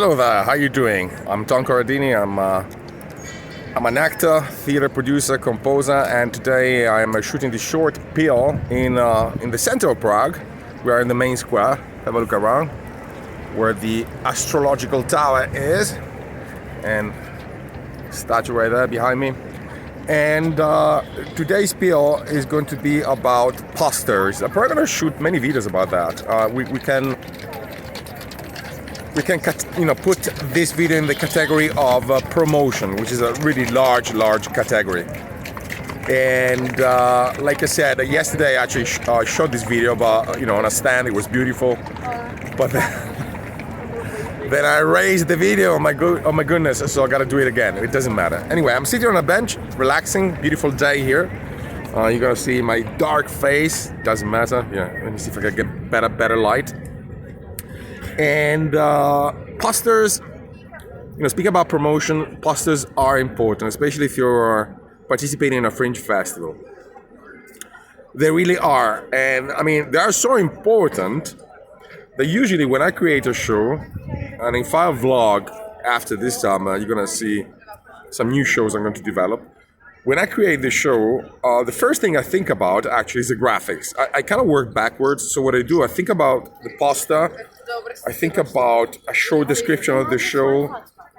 Hello there, how you doing? I'm Tom Corradini. I'm an actor, theater producer, composer, and today I'm shooting the short Peel in the center of Prague. We are in the main square. Have a look around where the astrological tower is, and statue right there behind me. And today's Peel is going to be about posters. I'm probably going to shoot many videos about that. We can put this video in the category of promotion, which is a really large category. And like I said, yesterday I actually shot this video about, on a stand. It was beautiful, but then I raised the video. Oh my goodness! So I got to do it again. It doesn't matter. Anyway, I'm sitting on a bench, relaxing. Beautiful day here. You're gonna see my dark face. Doesn't matter. Yeah, let me see if I can get better light. And posters, speaking about promotion, posters are important, especially if you're participating in a fringe festival. They really are. And I mean, they are so important that usually when I create a show, and if I vlog after this summer, you're going to see some new shows I'm going to develop. When I create the show, the first thing I think about actually is the graphics. I kind of work backwards. So what I do, I think about the poster. I think about a short description of the show.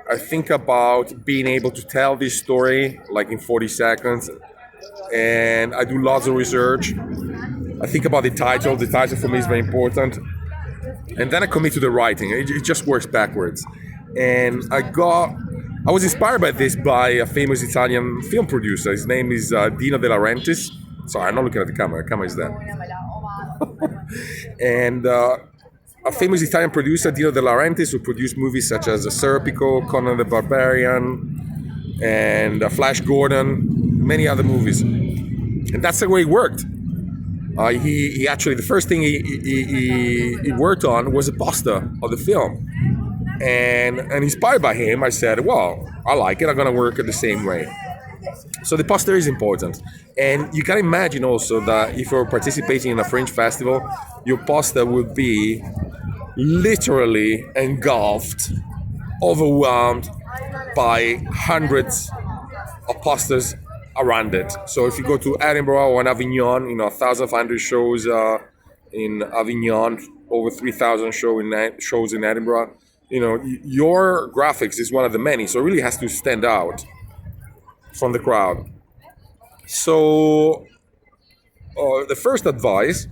I think about being able to tell this story like in 40 seconds. And I do lots of research. I think about the title. The title for me is very important. And then I commit to the writing. It just works backwards. And I was inspired by this by a famous Italian film producer. His name is Dino De Laurentiis. Sorry, I'm not looking at the camera. The camera is there. And a famous Italian producer, Dino De Laurentiis, who produced movies such as Serpico, Conan the Barbarian, and Flash Gordon, many other movies. And that's the way it worked. He actually, the first thing he worked on was a poster of the film. And inspired by him, I said, well, I like it, I'm gonna work it the same way. So the poster is important. And you can imagine also that if you're participating in a fringe festival, your poster would be literally engulfed, overwhelmed by hundreds of posters around it. So if you go to Edinburgh or in Avignon, 1,500 shows in Avignon, over 3,000 shows in Edinburgh, your graphics is one of the many, so it really has to stand out from the crowd. So the first advice,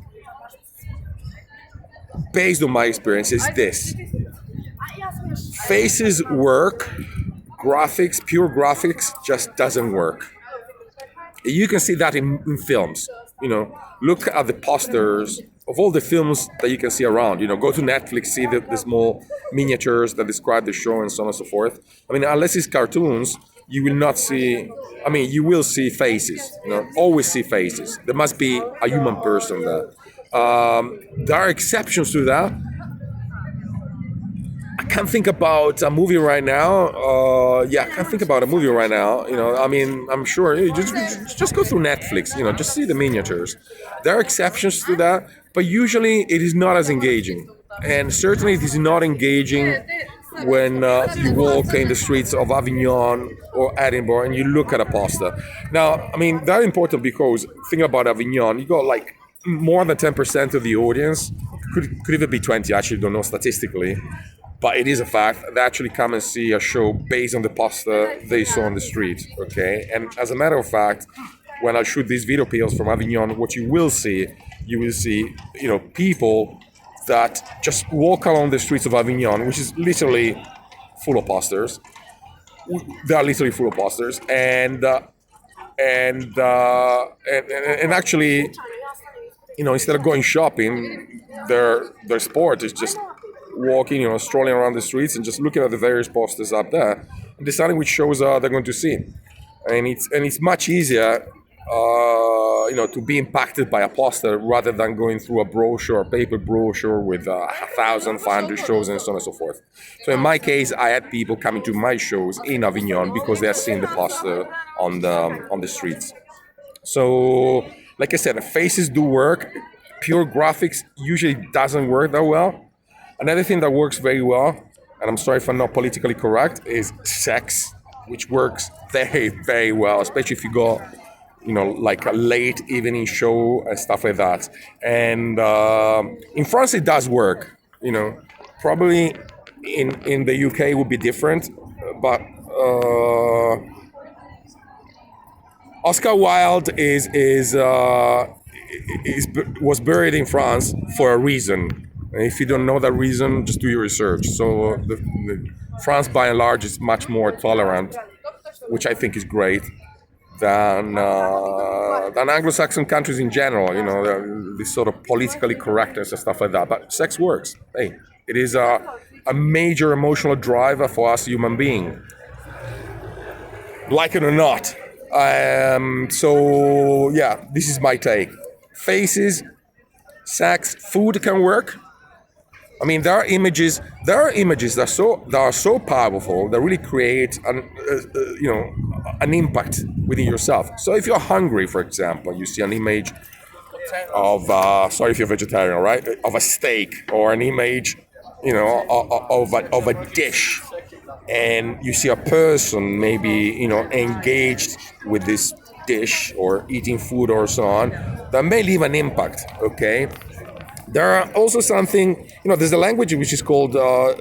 based on my experience, is this: faces work, graphics, pure graphics just doesn't work. You can see that in films. Look at the posters of all the films that you can see around. Go to Netflix, see the small miniatures that describe the show and so on and so forth. I mean, unless it's cartoons, you will not see, you will see faces, always see faces. There must be a human person there. There are exceptions to that. I can't think about a movie right now. I can't think about a movie right now. I'm sure you just go through Netflix, just see the miniatures. There are exceptions to that, but usually it is not as engaging. And certainly it is not engaging when you walk in the streets of Avignon or Edinburgh and you look at a poster. Now, that's important because think about Avignon, you got like more than 10% of the audience, could even be 20, I actually don't know statistically, but it is a fact, they actually come and see a show based on the poster they saw on the street, okay? And as a matter of fact, when I shoot these video peels from Avignon, what you will see, people that just walk along the streets of Avignon, which is literally full of posters. They are literally full of posters, and actually, instead of going shopping, their sport is just walking, strolling around the streets and just looking at the various posters up there and deciding which shows they're going to see. And it's much easier, to be impacted by a poster rather than going through a brochure, a paper brochure with 1,500 shows and so on and so forth. So in my case, I had people coming to my shows in Avignon because they had seen the poster on the streets. So, like I said, faces do work. Pure graphics usually doesn't work that well. Another thing that works very well and I'm sorry if I'm not politically correct, is sex, which works very, very well, especially if you go, like a late evening show and stuff like that. And in France, it does work. Probably in the UK it would be different, but Oscar Wilde was buried in France for a reason. And if you don't know that reason, just do your research. So France, by and large, is much more tolerant, which I think is great, than Anglo-Saxon countries in general. This sort of politically correctness and stuff like that. But sex works. Hey, it is a major emotional driver for us human beings, like it or not. So yeah, this is my take. Faces, sex, food can work. I mean, there are images that are so powerful that really create an impact within yourself. So if you're hungry, for example, you see an image of sorry if you're vegetarian, right? Of a steak, or an image, of a dish, and you see a person maybe engaged with this dish or eating food or so on, that may leave an impact. Okay. There are also something, there's a language which is called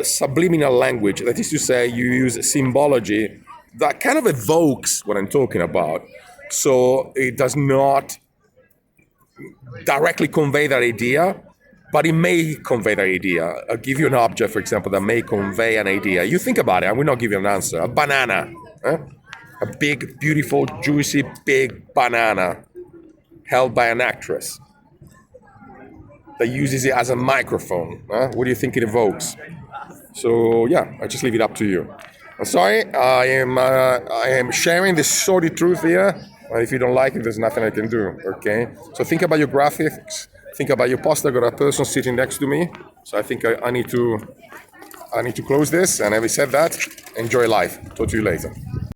subliminal language. That is to say, you use symbology that kind of evokes what I'm talking about. So it does not directly convey that idea, but it may convey that idea. I'll give you an object, for example, that may convey an idea. You think about it, I will not give you an answer. A banana. A big, beautiful, juicy, big banana held by an actress that uses it as a microphone. What do you think it evokes? So yeah, I just leave it up to you. I'm sorry, I am sharing the sordid truth here. If you don't like it, there's nothing I can do. Okay. So think about your graphics. Think about your poster. I got a person sitting next to me. So I think I need to close this. And having said that, enjoy life. Talk to you later.